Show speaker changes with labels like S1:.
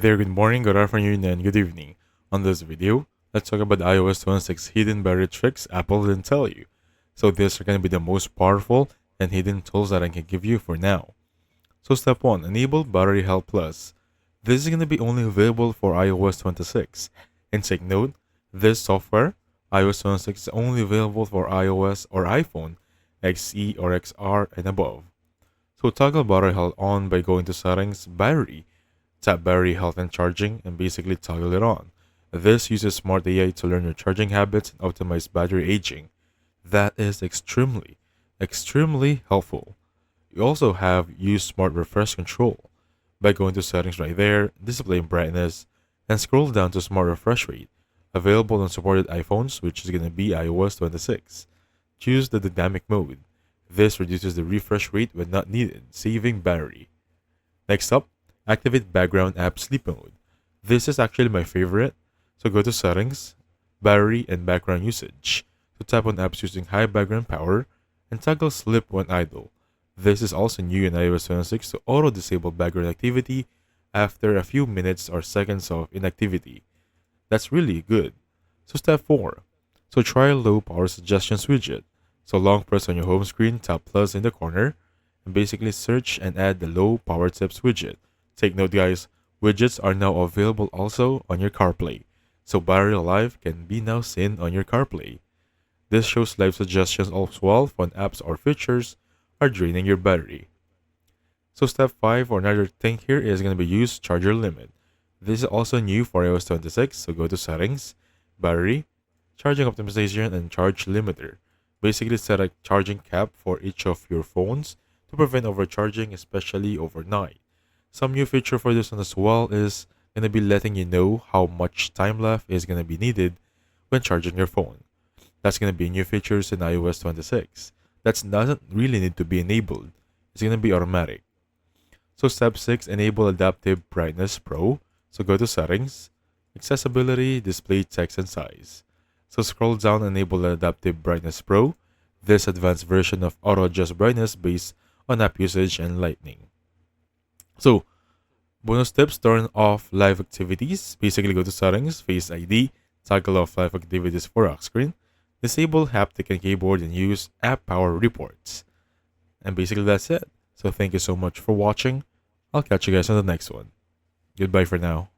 S1: There, good morning, good afternoon, and good evening. On this video, let's talk about the iOS 26 hidden battery tricks Apple didn't tell you. So these are going to be the most powerful and hidden tools that I can give you for now. So step 1, enable battery health plus. This is going to be only available for iOS 26. And take note, this software, iOS 26, is only available for iOS or iPhone XE or XR and above. So toggle battery health on by going to settings, battery, tap battery health and charging, and basically toggle it on. This uses smart AI to learn your charging habits and optimize battery aging. That is extremely helpful. You also have use smart refresh control by going to settings right there, display brightness, and scroll down to smart refresh rate. Available on supported iPhones, which is going to be iOS 26. Choose the dynamic mode. This reduces the refresh rate when not needed, saving battery. Next up, activate background app sleep mode. This is actually my favorite. So go to settings, battery, and background usage. So tap on apps using high background power and toggle sleep when idle. This is also new in iOS 26 to auto disable background activity after a few minutes or seconds of inactivity. That's really good. So step 4. So try low power suggestions widget. So long press on your home screen, tap plus in the corner, and basically search and add the low power tips widget. Take note guys, widgets are now available also on your CarPlay. So battery life can be now seen on your CarPlay. This shows live suggestions as well when apps or features are draining your battery. So step 5 or another thing here is going to be use charger limit. This is also new for iOS 26, so go to settings, battery, charging optimization, and charge limiter. Basically set a charging cap for each of your phones to prevent overcharging, especially overnight. Some new feature for this one as well is going to be letting you know how much time left is going to be needed when charging your phone. That's going to be new features in iOS 26. That doesn't really need to be enabled. It's going to be automatic. So step 6, enable adaptive brightness pro. So go to settings, accessibility, display text and size. So scroll down, enable adaptive brightness pro. This advanced version of auto adjust brightness based on app usage and lighting. So bonus tips, turn off live activities. Basically go to settings, face ID, toggle off live activities for lock screen, disable haptic and keyboard, and use app power reports. And basically that's it. So thank you so much for watching. I'll catch you guys on the next one. Goodbye for now.